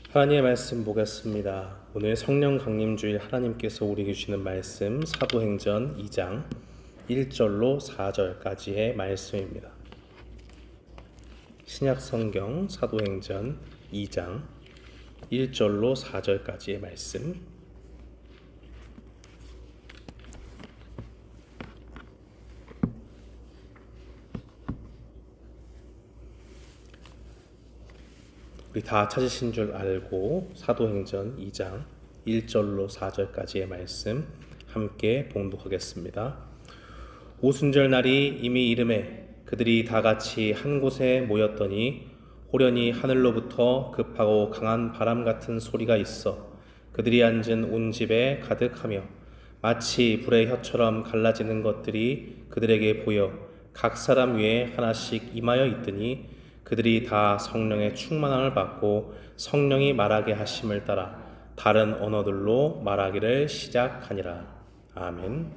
하나님의 말씀 보겠습니다. 오늘 성령 강림주일 하나님께서 우리에게 주시는 말씀 사도행전 2장 1절로 4절까지의 말씀입니다. 신약성경 사도행전 2장 1절로 4절까지의 말씀. 우리 다 찾으신 줄 알고 사도행전 2장 1절로 4절까지의 말씀 함께 봉독하겠습니다. 오순절 날이 이미 이름에 그들이 다 같이 한 곳에 모였더니 호련히 하늘로부터 급하고 강한 바람 같은 소리가 있어 그들이 앉은 온 집에 가득하며 마치 불의 혀처럼 갈라지는 것들이 그들에게 보여 각 사람 위에 하나씩 임하여 있더니 그들이 다 성령의 충만함을 받고 성령이 말하게 하심을 따라 다른 언어들로 말하기를 시작하니라. 아멘.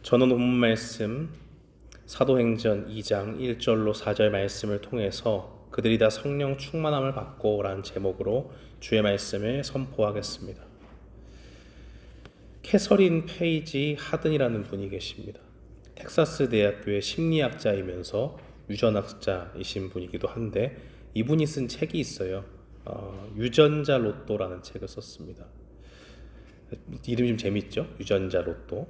저는 본문 말씀 사도행전 2장 1절로 4절 말씀을 통해서 그들이 다 성령 충만함을 받고 라는 제목으로 주의 말씀을 선포하겠습니다. 캐서린 페이지 하든이라는 분이 계십니다. 텍사스 대학교의 심리학자이면서 유전학자이신 분이기도 한데 이분이 쓴 책이 있어요. 유전자 로또라는 책을 썼습니다. 이름이 좀 재밌죠? 유전자 로또.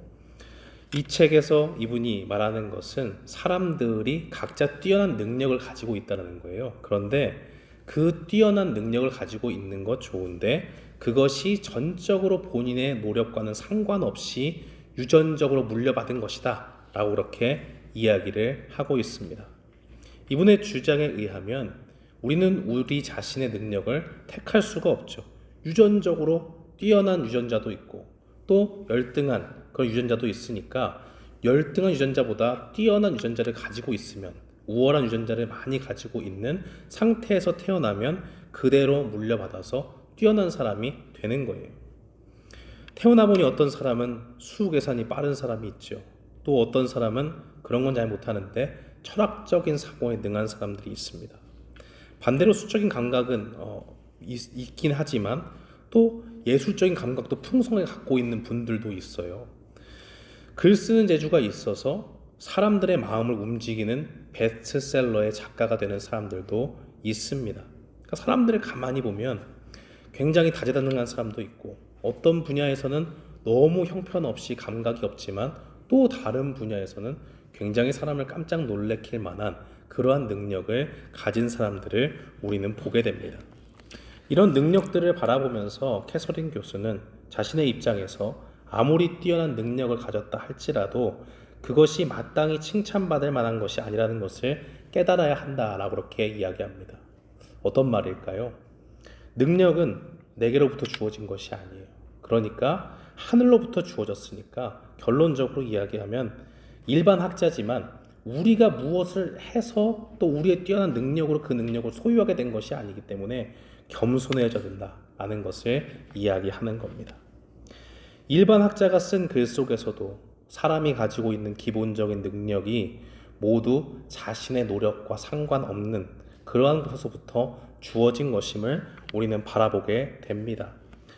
이 책에서 이분이 말하는 것은 사람들이 각자 뛰어난 능력을 가지고 있다는 거예요. 그런데 그 뛰어난 능력을 가지고 있는 것 좋은데 그것이 전적으로 본인의 노력과는 상관없이 유전적으로 물려받은 것이다 라고 그렇게 이야기를 하고 있습니다. 이분의 주장에 의하면 우리는 우리 자신의 능력을 택할 수가 없죠. 유전적으로 뛰어난 유전자도 있고 또 열등한 그런 유전자도 있으니까 열등한 유전자보다 뛰어난 유전자를 가지고 있으면 우월한 유전자를 많이 가지고 있는 상태에서 태어나면 그대로 물려받아서 뛰어난 사람이 되는 거예요. 태어나 보니 어떤 사람은 수 계산이 빠른 사람이 있죠. 또 어떤 사람은 그런 건 잘 못하는데 철학적인 사고에 능한 사람들이 있습니다. 반대로 수적인 감각은 있긴 하지만 또 예술적인 감각도 풍성하게 갖고 있는 분들도 있어요. 글 쓰는 재주가 있어서 사람들의 마음을 움직이는 베스트셀러의 작가가 되는 사람들도 있습니다. 그러니까 사람들을 가만히 보면 굉장히 다재다능한 사람도 있고 어떤 분야에서는 너무 형편없이 감각이 없지만 또 다른 분야에서는 굉장히 사람을 깜짝 놀래킬 만한 그러한 능력을 가진 사람들을 우리는 보게 됩니다. 이런 능력들을 바라보면서 캐서린 교수는 자신의 입장에서 아무리 뛰어난 능력을 가졌다 할지라도 그것이 마땅히 칭찬받을 만한 것이 아니라는 것을 깨달아야 한다라고 그렇게 이야기합니다. 어떤 말일까요? 능력은 내게로부터 주어진 것이 아니에요. 그러니까 하늘로부터 주어졌으니까 결론적으로 이야기하면 일반 학자지만 우리가 무엇을 해서 또 우리의 뛰어난 능력으로 그 능력을 소유하게 된 것이 아니기 때문에 겸손해져야 된다라는 것을 이야기하는 겁니다. 일반 학자가 쓴 글 속에서도 사람이 가지고 있는 기본적인 능력이 모두 자신의 노력과 상관없는 그러한 곳에서부터 주어진 것임을 우리는 바라보게 됩니다.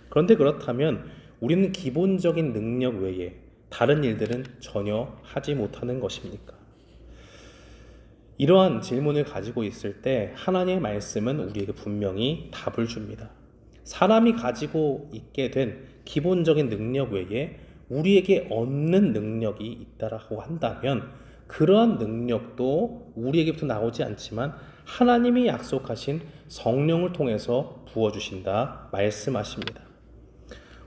그런데 그렇다면 우리는 기본적인 능력 외에 다른 일들은 전혀 하지 못하는 것입니까? 이러한 질문을 가지고 있을 때 하나님의 말씀은 우리에게 분명히 답을 줍니다. 사람이 가지고 있게 된 기본적인 능력 외에 우리에게 얻는 능력이 있다라고 한다면 그러한 능력도 우리에게부터 나오지 않지만 하나님이 약속하신 성령을 통해서 부어주신다 말씀하십니다.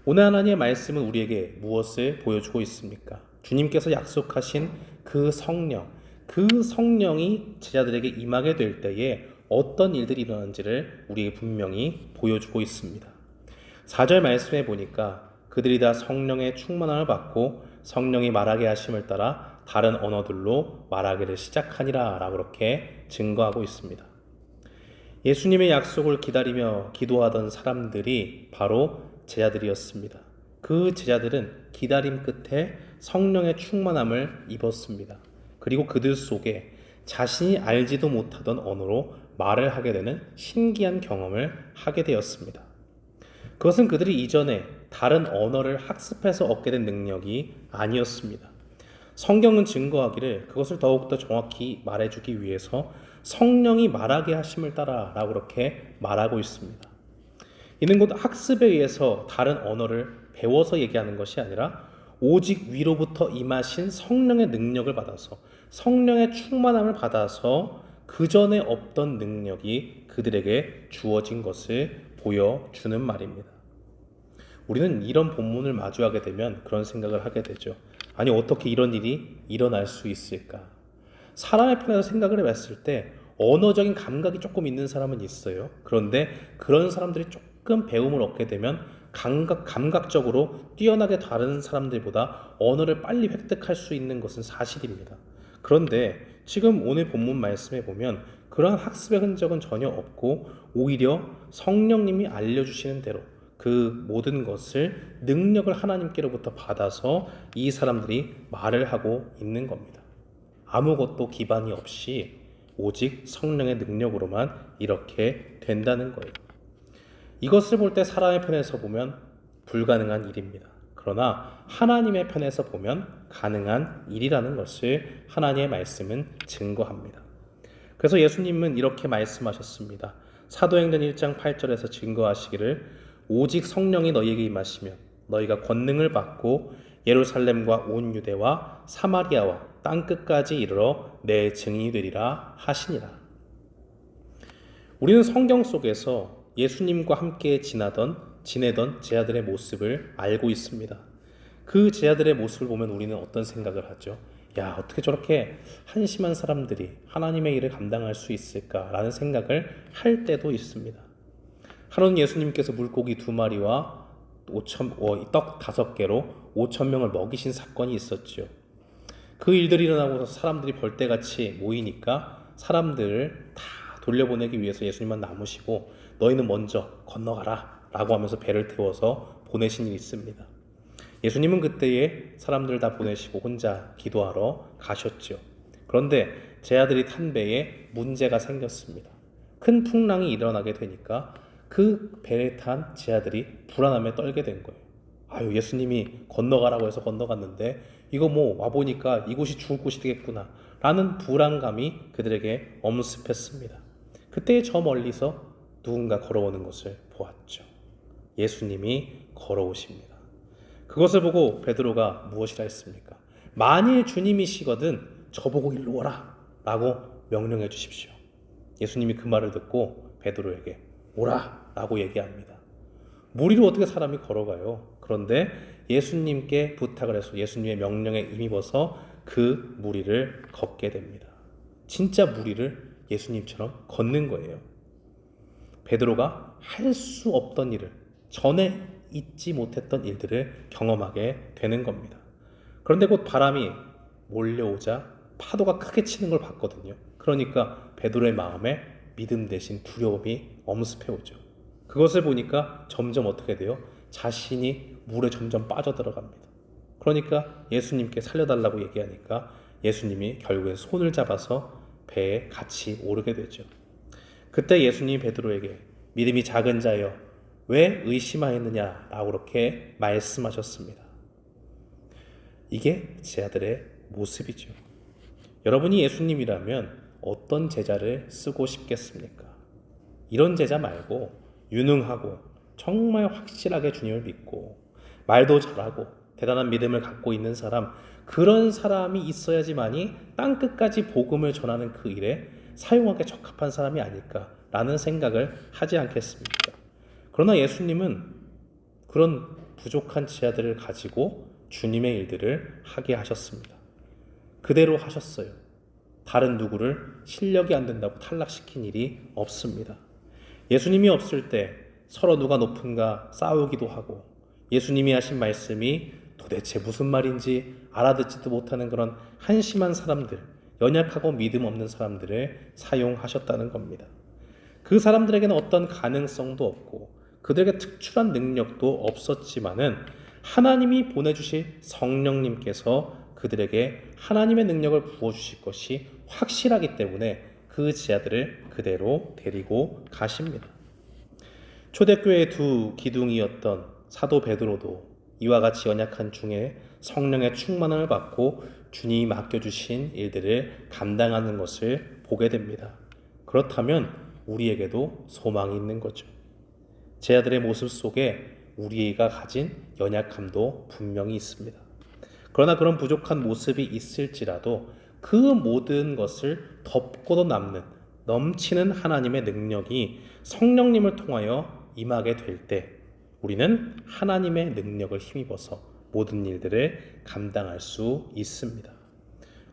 오늘 하나님의 말씀은 우리에게 무엇을 보여주고 있습니까? 주님께서 약속하신 그 성령, 그 성령이 제자들에게 임하게 될 때에 어떤 일들이 일어나는지를 우리에게 분명히 보여주고 있습니다. 4절 말씀에 보니까 그들이 다 성령의 충만함을 받고 성령이 말하게 하심을 따라 다른 언어들로 말하기를 시작하니라 라고 그렇게 증거하고 있습니다. 예수님의 약속을 기다리며 기도하던 사람들이 바로 제자들이었습니다. 그 제자들은 기다림 끝에 성령의 충만함을 입었습니다. 그리고 그들 속에 자신이 알지도 못하던 언어로 말을 하게 되는 신기한 경험을 하게 되었습니다. 그것은 그들이 이전에 다른 언어를 학습해서 얻게 된 능력이 아니었습니다. 성경은 증거하기를 그것을 더욱더 정확히 말해주기 위해서 성령이 말하게 하심을 따라 라고 그렇게 말하고 있습니다. 이는 곧 학습에 의해서 다른 언어를 배워서 얘기하는 것이 아니라 오직 위로부터 임하신 성령의 능력을 받아서 성령의 충만함을 받아서 그 전에 없던 능력이 그들에게 주어진 것을 보여주는 말입니다. 우리는 이런 본문을 마주하게 되면 그런 생각을 하게 되죠. 아니, 어떻게 이런 일이 일어날 수 있을까? 사람의 편에서 생각을 해봤을 때 언어적인 감각이 조금 있는 사람은 있어요. 그런데 그런 사람들이 조금 배움을 얻게 되면 감각적으로 뛰어나게 다른 사람들보다 언어를 빨리 획득할 수 있는 것은 사실입니다. 그런데 지금 오늘 본문 말씀에 보면 그러한 학습의 흔적은 전혀 없고 오히려 성령님이 알려주시는 대로 그 모든 것을 능력을 하나님께로부터 받아서 이 사람들이 말을 하고 있는 겁니다. 아무것도 기반이 없이 오직 성령의 능력으로만 이렇게 된다는 거예요. 이것을 볼 때 사람의 편에서 보면 불가능한 일입니다. 그러나 하나님의 편에서 보면 가능한 일이라는 것을 하나님의 말씀은 증거합니다. 그래서 예수님은 이렇게 말씀하셨습니다. 사도행전 1장 8절에서 증거하시기를 오직 성령이 너희에게 임하시면 너희가 권능을 받고 예루살렘과 온 유대와 사마리아와 땅끝까지 이르러 내 증인이 되리라 하시니라. 우리는 성경 속에서 예수님과 함께 지내던 제자들의 모습을 알고 있습니다. 그 제자들의 모습을 보면 우리는 어떤 생각을 하죠? 야, 어떻게 저렇게 한심한 사람들이 하나님의 일을 감당할 수 있을까라는 생각을 할 때도 있습니다. 하루는 예수님께서 물고기 2마리와 떡 5개로 5,000명을 먹이신 사건이 있었죠. 그 일들이 일어나고서 사람들이 벌떼같이 모이니까 사람들을 다 돌려보내기 위해서 예수님만 남으시고 너희는 먼저 건너가라 라고 하면서 배를 태워서 보내신 일이 있습니다. 예수님은 그때에 사람들을 다 보내시고 혼자 기도하러 가셨죠. 그런데 제자들이 탄 배에 문제가 생겼습니다. 큰 풍랑이 일어나게 되니까 그 배에 탄 제자들이 불안함에 떨게 된 거예요. 아유, 예수님이 건너가라고 해서 건너갔는데 이거 와보니까 이곳이 죽을 곳이 되겠구나 라는 불안감이 그들에게 엄습했습니다. 그때 저 멀리서 누군가 걸어오는 것을 보았죠. 예수님이 걸어오십니다. 그것을 보고 베드로가 무엇이라 했습니까? 만일 주님이시거든 저보고 일로 오라 라고 명령해 주십시오. 예수님이 그 말을 듣고 베드로에게 오라 라고 얘기합니다. 물 위로 어떻게 사람이 걸어가요? 그런데 예수님께 부탁을 해서 예수님의 명령에 힘입어서 그 물 위를 걷게 됩니다. 진짜 물 위를 예수님처럼 걷는 거예요. 베드로가 할 수 없던 일을, 전에 잊지 못했던 일들을 경험하게 되는 겁니다. 그런데 곧 바람이 몰려오자 파도가 크게 치는 걸 봤거든요. 그러니까 베드로의 마음에 믿음 대신 두려움이 엄습해오죠. 그것을 보니까 점점 어떻게 돼요? 자신이 물에 점점 빠져들어갑니다. 그러니까 예수님께 살려달라고 얘기하니까 예수님이 결국엔 손을 잡아서 배에 같이 오르게 되죠. 그때 예수님이 베드로에게 믿음이 작은 자여 왜 의심하였느냐 라고 그렇게 말씀하셨습니다. 이게 제자들의 모습이죠. 여러분이 예수님이라면 어떤 제자를 쓰고 싶겠습니까? 이런 제자 말고 유능하고 정말 확실하게 주님을 믿고 말도 잘하고 대단한 믿음을 갖고 있는 사람, 그런 사람이 있어야지만이 땅끝까지 복음을 전하는 그 일에 사용하기에 적합한 사람이 아닐까라는 생각을 하지 않겠습니까? 그러나 예수님은 그런 부족한 제자들을 가지고 주님의 일들을 하게 하셨습니다. 그대로 하셨어요. 다른 누구를 실력이 안 된다고 탈락시킨 일이 없습니다. 예수님이 없을 때 서로 누가 높은가 싸우기도 하고 예수님이 하신 말씀이 도대체 무슨 말인지 알아듣지도 못하는 그런 한심한 사람들, 연약하고 믿음 없는 사람들을 사용하셨다는 겁니다. 그 사람들에게는 어떤 가능성도 없고 그들에게 특출한 능력도 없었지만은 하나님이 보내주실 성령님께서 그들에게 하나님의 능력을 부어주실 것이 확실하기 때문에 그 제자들을 그대로 데리고 가십니다. 초대교회의 두 기둥이었던 사도 베드로도 이와 같이 연약한 중에 성령의 충만함을 받고 주님이 맡겨주신 일들을 감당하는 것을 보게 됩니다. 그렇다면 우리에게도 소망이 있는 거죠. 제자들의 모습 속에 우리가 가진 연약함도 분명히 있습니다. 그러나 그런 부족한 모습이 있을지라도 그 모든 것을 덮고도 남는 넘치는 하나님의 능력이 성령님을 통하여 임하게 될 때 우리는 하나님의 능력을 힘입어서 모든 일들을 감당할 수 있습니다.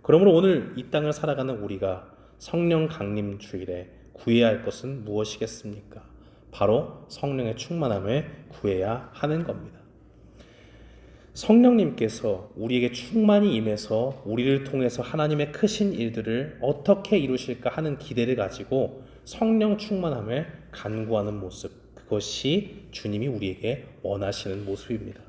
그러므로 오늘 이 땅을 살아가는 우리가 성령 강림 주일에 구해야 할 것은 무엇이겠습니까? 바로 성령의 충만함을 구해야 하는 겁니다. 성령님께서 우리에게 충만히 임해서 우리를 통해서 하나님의 크신 일들을 어떻게 이루실까 하는 기대를 가지고 성령 충만함을 간구하는 모습, 그것이 주님이 우리에게 원하시는 모습입니다.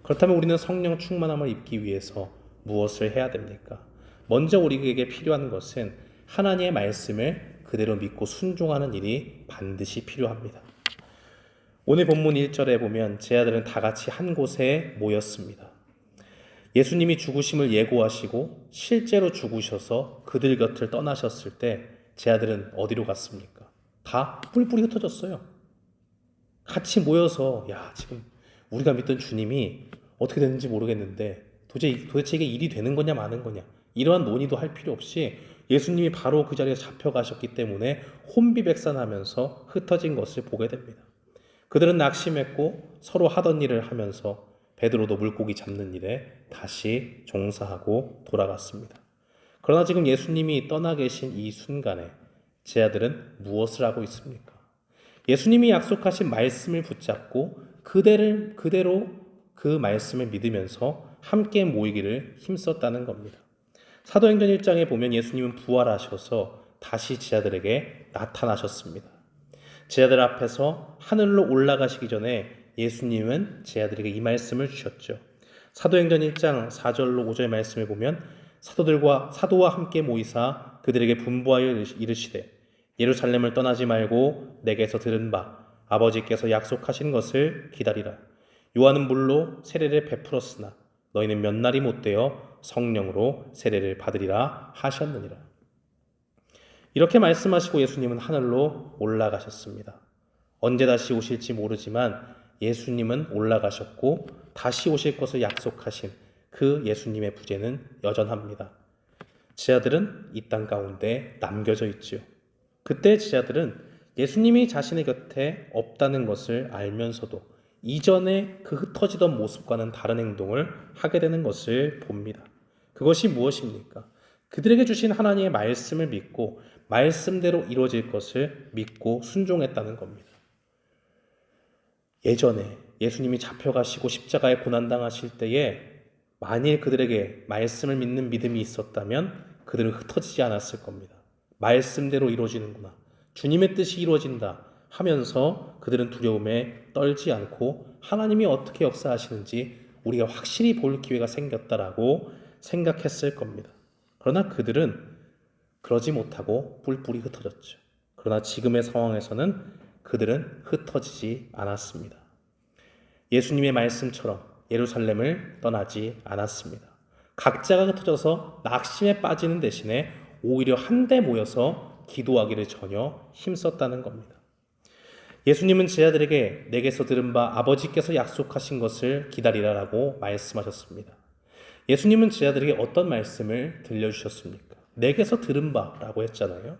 그렇다면 우리는 성령 충만함을 입기 위해서 무엇을 해야 됩니까? 먼저 우리에게 필요한 것은 하나님의 말씀을 그대로 믿고 순종하는 일이 반드시 필요합니다. 오늘 본문 1절에 보면 제자들은 다 같이 한 곳에 모였습니다. 예수님이 죽으심을 예고하시고 실제로 죽으셔서 그들 곁을 떠나셨을 때 제자들은 어디로 갔습니까? 다 뿔뿔이 흩어졌어요. 같이 모여서 지금 우리가 믿던 주님이 어떻게 됐는지 모르겠는데 도대체 이게 일이 되는 거냐 마는 거냐, 이러한 논의도 할 필요 없이 예수님이 바로 그 자리에 잡혀가셨기 때문에 혼비백산하면서 흩어진 것을 보게 됩니다. 그들은 낙심했고 서로 하던 일을 하면서 베드로도 물고기 잡는 일에 다시 종사하고 돌아갔습니다. 그러나 지금 예수님이 떠나 계신 이 순간에 제자들은 무엇을 하고 있습니까? 예수님이 약속하신 말씀을 붙잡고 그대로 그 말씀을 믿으면서 함께 모이기를 힘썼다는 겁니다. 사도행전 1장에 보면 예수님은 부활하셔서 다시 제자들에게 나타나셨습니다. 제자들 앞에서 하늘로 올라가시기 전에 예수님은 제자들에게 이 말씀을 주셨죠. 사도행전 1장 4절로 5절 말씀을 보면 사도와 함께 모이사 그들에게 분부하여 이르시되 예루살렘을 떠나지 말고 내게서 들은 바 아버지께서 약속하신 것을 기다리라. 요한은 물로 세례를 베풀었으나 너희는 몇 날이 못되어 성령으로 세례를 받으리라 하셨느니라. 이렇게 말씀하시고 예수님은 하늘로 올라가셨습니다. 언제 다시 오실지 모르지만 예수님은 올라가셨고 다시 오실 것을 약속하신 그 예수님의 부재는 여전합니다. 제자들은 이 땅 가운데 남겨져 있지요. 그때 제자들은 예수님이 자신의 곁에 없다는 것을 알면서도 이전에 그 흩어지던 모습과는 다른 행동을 하게 되는 것을 봅니다. 그것이 무엇입니까? 그들에게 주신 하나님의 말씀을 믿고 말씀대로 이루어질 것을 믿고 순종했다는 겁니다. 예전에 예수님이 잡혀가시고 십자가에 고난당하실 때에 만일 그들에게 말씀을 믿는 믿음이 있었다면 그들은 흩어지지 않았을 겁니다. 말씀대로 이루어지는구나, 주님의 뜻이 이루어진다 하면서 그들은 두려움에 떨지 않고 하나님이 어떻게 역사하시는지 우리가 확실히 볼 기회가 생겼다라고 생각했을 겁니다. 그러나 그들은 그러지 못하고 뿔뿔이 흩어졌죠. 그러나 지금의 상황에서는 그들은 흩어지지 않았습니다. 예수님의 말씀처럼 예루살렘을 떠나지 않았습니다. 각자가 흩어져서 낙심에 빠지는 대신에 오히려 한데 모여서 기도하기를 전혀 힘썼다는 겁니다. 예수님은 제자들에게 내게서 들은 바 아버지께서 약속하신 것을 기다리라라고 말씀하셨습니다. 예수님은 제자들에게 어떤 말씀을 들려주셨습니까? 내게서 들은 바라고 했잖아요.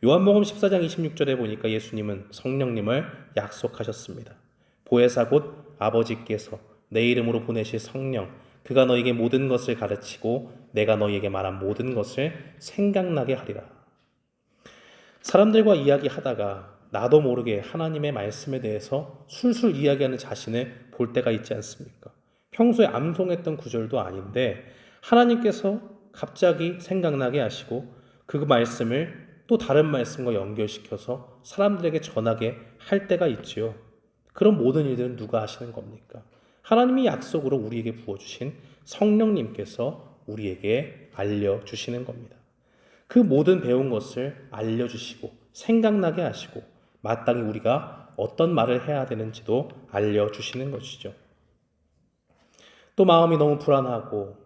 요한복음 14장 26절에 보니까 예수님은 성령님을 약속하셨습니다. 보혜사 곧 아버지께서 내 이름으로 보내실 성령, 그가 너에게 모든 것을 가르치고 내가 너에게 말한 모든 것을 생각나게 하리라. 사람들과 이야기하다가 나도 모르게 하나님의 말씀에 대해서 술술 이야기하는 자신을 볼 때가 있지 않습니까? 평소에 암송했던 구절도 아닌데 하나님께서 갑자기 생각나게 하시고 그 말씀을 또 다른 말씀과 연결시켜서 사람들에게 전하게 할 때가 있지요. 그런 모든 일들은 누가 하시는 겁니까? 하나님이 약속으로 우리에게 부어주신 성령님께서 우리에게 알려주시는 겁니다. 그 모든 배운 것을 알려주시고 생각나게 하시고 마땅히 우리가 어떤 말을 해야 되는지도 알려주시는 것이죠. 또 마음이 너무 불안하고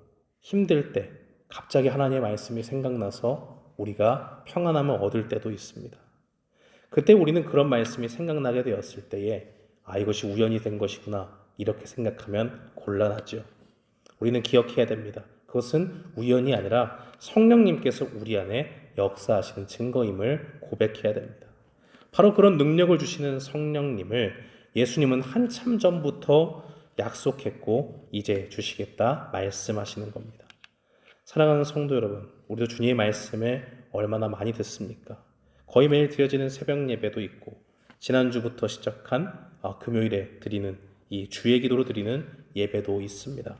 힘들 때 갑자기 하나님의 말씀이 생각나서 우리가 평안함을 얻을 때도 있습니다. 그때 우리는 그런 말씀이 생각나게 되었을 때에 이것이 우연이 된 것이구나 이렇게 생각하면 곤란하죠. 우리는 기억해야 됩니다. 그것은 우연이 아니라 성령님께서 우리 안에 역사하시는 증거임을 고백해야 됩니다. 바로 그런 능력을 주시는 성령님을 예수님은 한참 전부터 약속했고 이제 주시겠다 말씀하시는 겁니다. 사랑하는 성도 여러분, 우리도 주님의 말씀을 얼마나 많이 듣습니까? 거의 매일 드려지는 새벽 예배도 있고 지난주부터 시작한 금요일에 드리는 이 주의 기도로 드리는 예배도 있습니다.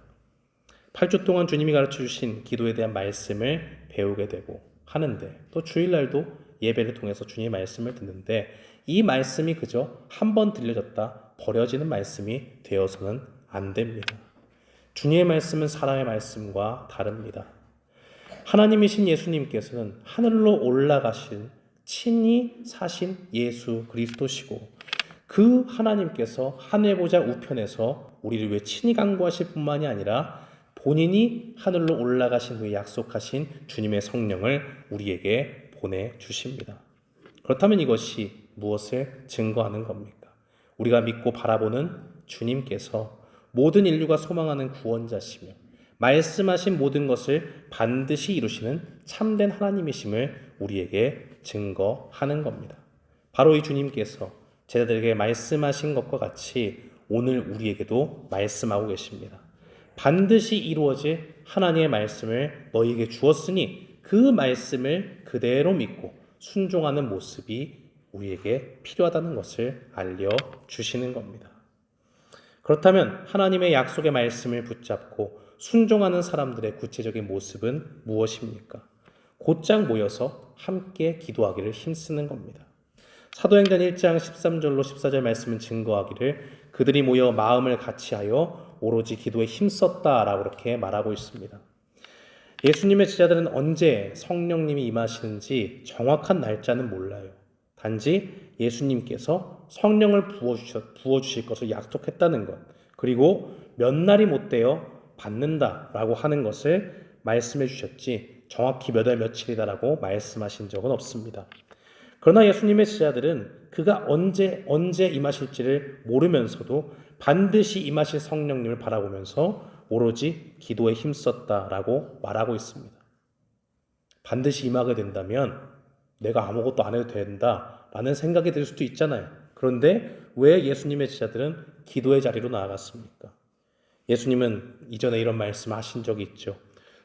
8주 동안 주님이 가르쳐 주신 기도에 대한 말씀을 배우게 되고 하는데 또 주일날도 예배를 통해서 주님의 말씀을 듣는데 이 말씀이 그저 한 번 들려졌다 버려지는 말씀이 되어서는 안 됩니다. 주님의 말씀은 사람의 말씀과 다릅니다. 하나님이신 예수님께서는 하늘로 올라가신 친히 사신 예수 그리스도시고 그 하나님께서 하늘 보좌 우편에서 우리를 위해 친히 간구하실 뿐만이 아니라 본인이 하늘로 올라가신 후에 약속하신 주님의 성령을 우리에게 보내주십니다. 그렇다면 이것이 무엇을 증거하는 겁니까? 우리가 믿고 바라보는 주님께서 모든 인류가 소망하는 구원자시며 말씀하신 모든 것을 반드시 이루시는 참된 하나님이심을 우리에게 증거하는 겁니다. 바로 이 주님께서 제자들에게 말씀하신 것과 같이 오늘 우리에게도 말씀하고 계십니다. 반드시 이루어질 하나님의 말씀을 너희에게 주었으니 그 말씀을 그대로 믿고 순종하는 모습이 우리에게 필요하다는 것을 알려주시는 겁니다. 그렇다면 하나님의 약속의 말씀을 붙잡고 순종하는 사람들의 구체적인 모습은 무엇입니까? 곧장 모여서 함께 기도하기를 힘쓰는 겁니다. 사도행전 1장 13절로 14절 말씀은 증거하기를 그들이 모여 마음을 같이하여 오로지 기도에 힘썼다라고 그렇게 말하고 있습니다. 예수님의 제자들은 언제 성령님이 임하시는지 정확한 날짜는 몰라요. 단지 예수님께서 성령을 부어주실 것을 약속했다는 것, 그리고 몇 날이 못 되어 받는다라고 하는 것을 말씀해 주셨지 정확히 몇 월 며칠이다라고 말씀하신 적은 없습니다. 그러나 예수님의 제자들은 그가 언제 임하실지를 모르면서도 반드시 임하실 성령님을 바라보면서 오로지 기도에 힘썼다라고 말하고 있습니다. 반드시 임하게 된다면 내가 아무것도 안 해도 된다라는 생각이 들 수도 있잖아요. 그런데 왜 예수님의 제자들은 기도의 자리로 나아갔습니까? 예수님은 이전에 이런 말씀하신 적이 있죠.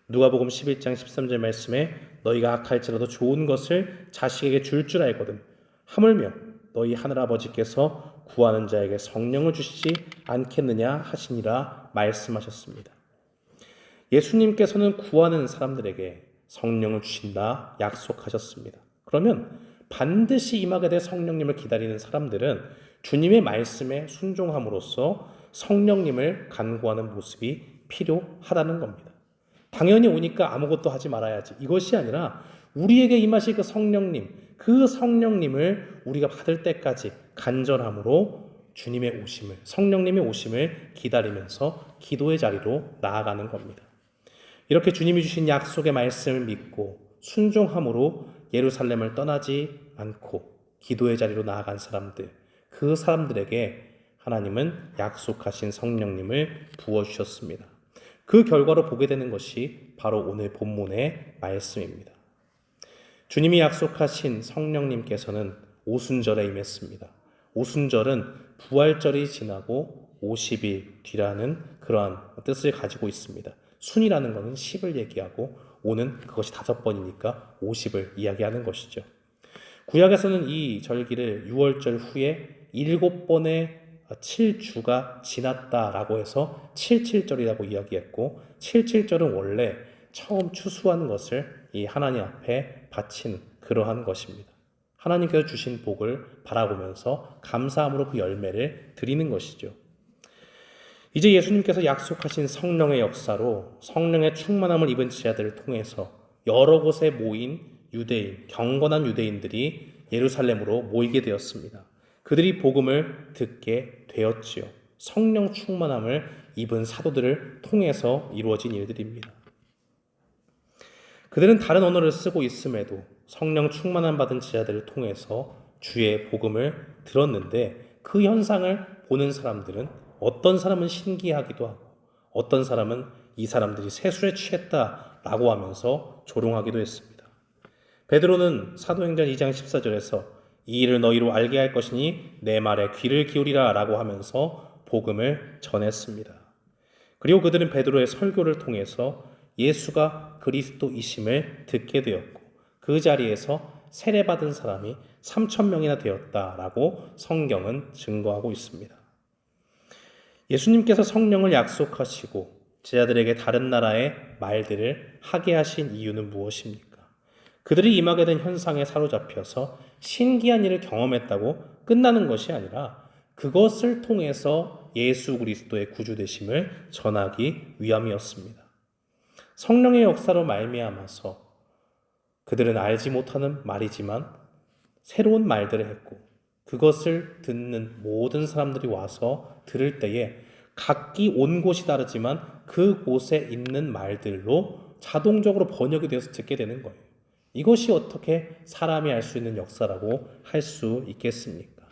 누가복음 11장 13절 말씀에 너희가 악할지라도 좋은 것을 자식에게 줄 알거든 하물며 너희 하늘아버지께서 구하는 자에게 성령을 주시지 않겠느냐 하시니라 말씀하셨습니다. 예수님께서는 구하는 사람들에게 성령을 주신다 약속하셨습니다. 그러면 반드시 임하게 될 성령님을 기다리는 사람들은 주님의 말씀에 순종함으로써 성령님을 간구하는 모습이 필요하다는 겁니다. 당연히 오니까 아무것도 하지 말아야지. 이것이 아니라 우리에게 임하실 그 성령님을 우리가 받을 때까지 간절함으로 주님의 오심을, 성령님의 오심을 기다리면서 기도의 자리로 나아가는 겁니다. 이렇게 주님이 주신 약속의 말씀을 믿고 순종함으로 예루살렘을 떠나지 않고 기도의 자리로 나아간 사람들, 그 사람들에게 하나님은 약속하신 성령님을 부어주셨습니다. 그 결과로 보게 되는 것이 바로 오늘 본문의 말씀입니다. 주님이 약속하신 성령님께서는 오순절에 임했습니다. 오순절은 부활절이 지나고 50일 뒤라는 그러한 뜻을 가지고 있습니다. 순이라는 것은 10을 얘기하고 오는 그것이 5번이니까 50을 이야기하는 것이죠. 구약에서는 이 절기를 6월절 후에 7번의 7주가 지났다라고 해서 77절이라고 이야기했고 77절은 원래 처음 추수하는 것을 이 하나님 앞에 바치는 그러한 것입니다. 하나님께서 주신 복을 바라보면서 감사함으로 그 열매를 드리는 것이죠. 이제 예수님께서 약속하신 성령의 역사로 성령의 충만함을 입은 제자들을 통해서 여러 곳에 모인 유대인, 경건한 유대인들이 예루살렘으로 모이게 되었습니다. 그들이 복음을 듣게 되었지요. 성령 충만함을 입은 사도들을 통해서 이루어진 일들입니다. 그들은 다른 언어를 쓰고 있음에도 성령 충만함 받은 제자들을 통해서 주의 복음을 들었는데, 그 현상을 보는 사람들은 어떤 사람은 신기하기도 하고 어떤 사람은 이 사람들이 세술에 취했다라고 하면서 조롱하기도 했습니다. 베드로는 사도행전 2장 14절에서 이 일을 너희로 알게 할 것이니 내 말에 귀를 기울이라 라고 하면서 복음을 전했습니다. 그리고 그들은 베드로의 설교를 통해서 예수가 그리스도이심을 듣게 되었고, 그 자리에서 세례받은 사람이 3,000명이나 되었다라고 성경은 증거하고 있습니다. 예수님께서 성령을 약속하시고 제자들에게 다른 나라의 말들을 하게 하신 이유는 무엇입니까? 그들이 임하게 된 현상에 사로잡혀서 신기한 일을 경험했다고 끝나는 것이 아니라 그것을 통해서 예수 그리스도의 구주되심을 전하기 위함이었습니다. 성령의 역사로 말미암아서 그들은 알지 못하는 말이지만 새로운 말들을 했고, 그것을 듣는 모든 사람들이 와서 들을 때에 각기 온 곳이 다르지만 그 곳에 있는 말들로 자동적으로 번역이 되어서 듣게 되는 거예요. 이것이 어떻게 사람이 알 수 있는 역사라고 할 수 있겠습니까?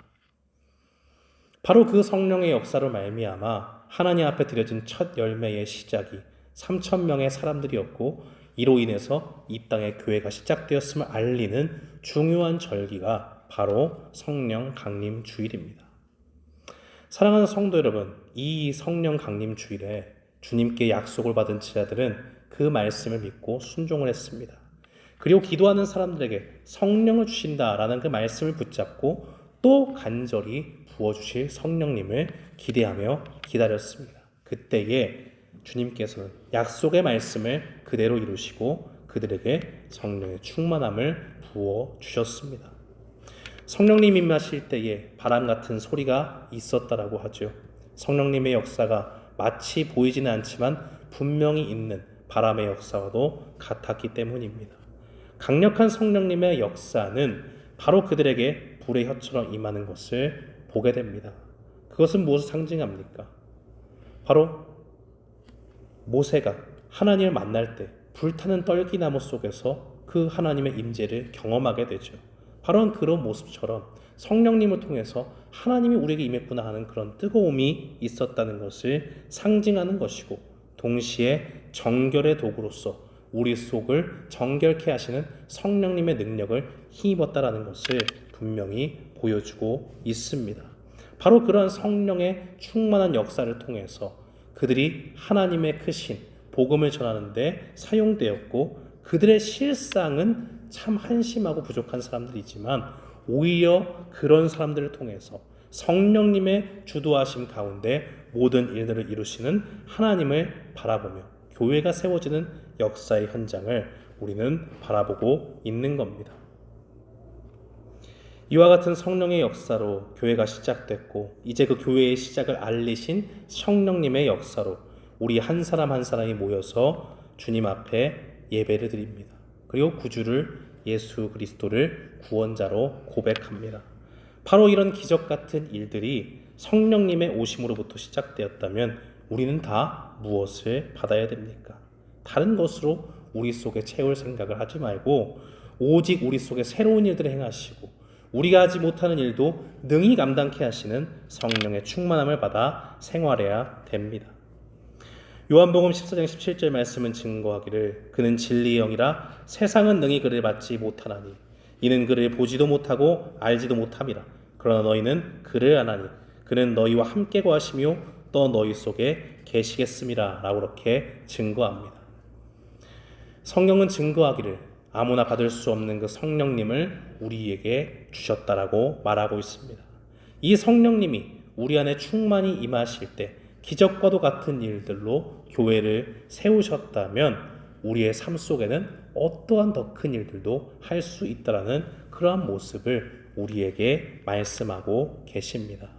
바로 그 성령의 역사로 말미암아 하나님 앞에 드려진 첫 열매의 시작이 3,000명의 사람들이었고, 이로 인해서 이 땅의 교회가 시작되었음을 알리는 중요한 절기가 바로 성령 강림 주일입니다. 사랑하는 성도 여러분, 이 성령 강림 주일에 주님께 약속을 받은 제자들은 그 말씀을 믿고 순종을 했습니다. 그리고 기도하는 사람들에게 성령을 주신다라는 그 말씀을 붙잡고 또 간절히 부어주실 성령님을 기대하며 기다렸습니다. 그때에 주님께서는 약속의 말씀을 그대로 이루시고 그들에게 성령의 충만함을 부어주셨습니다. 성령님 임하실 때에 바람 같은 소리가 있었다라고 하죠. 성령님의 역사가 마치 보이지는 않지만 분명히 있는 바람의 역사와도 같았기 때문입니다. 강력한 성령님의 역사는 바로 그들에게 불의 혀처럼 임하는 것을 보게 됩니다. 그것은 무엇을 상징합니까? 바로 모세가 하나님을 만날 때 불타는 떨기나무 속에서 그 하나님의 임재를 경험하게 되죠. 바로 그런 모습처럼 성령님을 통해서 하나님이 우리에게 임했구나 하는 그런 뜨거움이 있었다는 것을 상징하는 것이고, 동시에 정결의 도구로서 우리 속을 정결케 하시는 성령님의 능력을 힘입었다라는 것을 분명히 보여주고 있습니다. 바로 그러한 성령의 충만한 역사를 통해서 그들이 하나님의 크신 복음을 전하는 데 사용되었고, 그들의 실상은 참 한심하고 부족한 사람들이지만 오히려 그런 사람들을 통해서 성령님의 주도하심 가운데 모든 일들을 이루시는 하나님을 바라보며 교회가 세워지는 역사의 현장을 우리는 바라보고 있는 겁니다. 이와 같은 성령의 역사로 교회가 시작됐고, 이제 그 교회의 시작을 알리신 성령님의 역사로 우리 한 사람 한 사람이 모여서 주님 앞에 예배를 드립니다. 그리고 구주를, 예수 그리스도를 구원자로 고백합니다. 바로 이런 기적 같은 일들이 성령님의 오심으로부터 시작되었다면 우리는 다 무엇을 받아야 됩니까? 다른 것으로 우리 속에 채울 생각을 하지 말고 오직 우리 속에 새로운 일들을 행하시고 우리가 하지 못하는 일도 능히 감당케 하시는 성령의 충만함을 받아 생활해야 됩니다. 요한복음 14장 17절 말씀은 증거하기를 그는 진리의 영이라 세상은 능히 그를 받지 못하나니 이는 그를 보지도 못하고 알지도 못함이라. 그러나 너희는 그를 아나니 그는 너희와 함께 거하시며 또 너희 속에 계시겠음이라 라고 그렇게 증거합니다. 성경은 증거하기를 아무나 받을 수 없는 그 성령님을 우리에게 주셨다라고 말하고 있습니다. 이 성령님이 우리 안에 충만히 임하실 때 기적과도 같은 일들로 교회를 세우셨다면 우리의 삶 속에는 어떠한 더 큰 일들도 할 수 있다라는 그러한 모습을 우리에게 말씀하고 계십니다.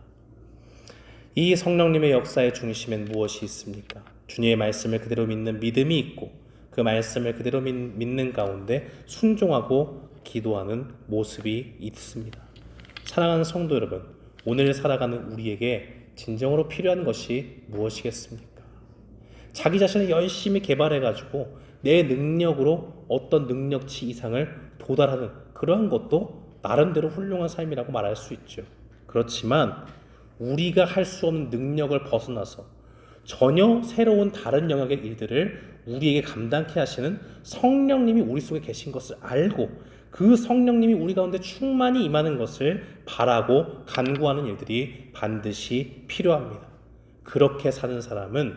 이 성령님의 역사의 중심엔 무엇이 있습니까? 주님의 말씀을 그대로 믿는 믿음이 있고 그 말씀을 그대로 믿는 가운데 순종하고 기도하는 모습이 있습니다. 사랑하는 성도 여러분, 오늘 살아가는 우리에게 진정으로 필요한 것이 무엇이겠습니까? 자기 자신을 열심히 개발해가지고 내 능력으로 어떤 능력치 이상을 도달하는 그러한 것도 나름대로 훌륭한 삶이라고 말할 수 있죠. 그렇지만 우리가 할 수 없는 능력을 벗어나서 전혀 새로운 다른 영역의 일들을 우리에게 감당케 하시는 성령님이 우리 속에 계신 것을 알고 그 성령님이 우리 가운데 충만히 임하는 것을 바라고 간구하는 일들이 반드시 필요합니다. 그렇게 사는 사람은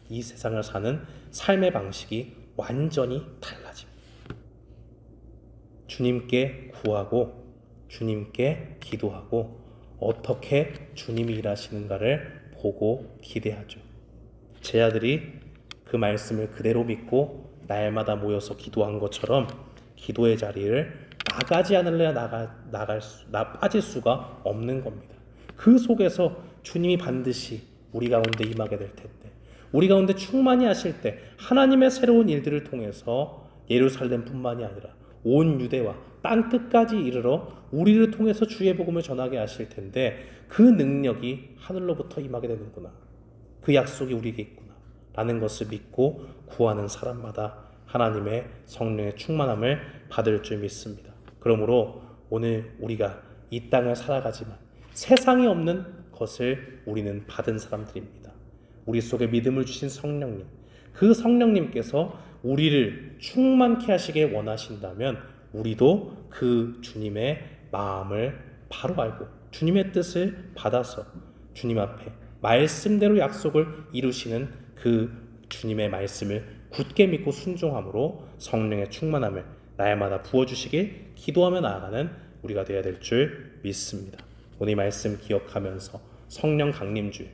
이 세상을 사는 삶의 방식이 완전히 달라집니다. 주님께 구하고 주님께 기도하고 어떻게 주님이 일하시는가를 보고 기대하죠. 제 아들이 그 말씀을 그대로 믿고 날마다 모여서 기도한 것처럼 기도의 자리를 나가지 않을래야 빠질 수가 없는 겁니다. 그 속에서 주님이 반드시 우리 가운데 임하게 될 텐데, 우리 가운데 충만히 하실 때 하나님의 새로운 일들을 통해서 예루살렘뿐만이 아니라 온 유대와 땅 끝까지 이르러 우리를 통해서 주의 복음을 전하게 하실 텐데, 그 능력이 하늘로부터 임하게 되는구나, 그 약속이 우리에게 있구나 라는 것을 믿고 구하는 사람마다 하나님의 성령의 충만함을 받을 줄 믿습니다. 그러므로 오늘 우리가 이 땅을 살아가지만 세상에 없는 것을 우리는 받은 사람들입니다. 우리 속에 믿음을 주신 성령님, 그 성령님께서 우리를 충만케 하시길 원하신다면 우리도 그 주님의 마음을 바로 알고 주님의 뜻을 받아서 주님 앞에 말씀대로 약속을 이루시는 그 주님의 말씀을 굳게 믿고 순종함으로 성령의 충만함을 날마다 부어주시길 기도하며 나아가는 우리가 되어야 될 줄 믿습니다. 오늘 이 말씀 기억하면서 성령 강림주일,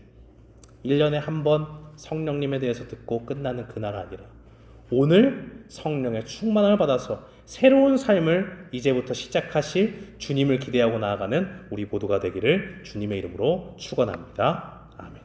1년에 한 번 성령님에 대해서 듣고 끝나는 그날 아니라 오늘 성령의 충만함을 받아서 새로운 삶을 이제부터 시작하실 주님을 기대하고 나아가는 우리 모두가 되기를 주님의 이름으로 축원합니다. 아멘.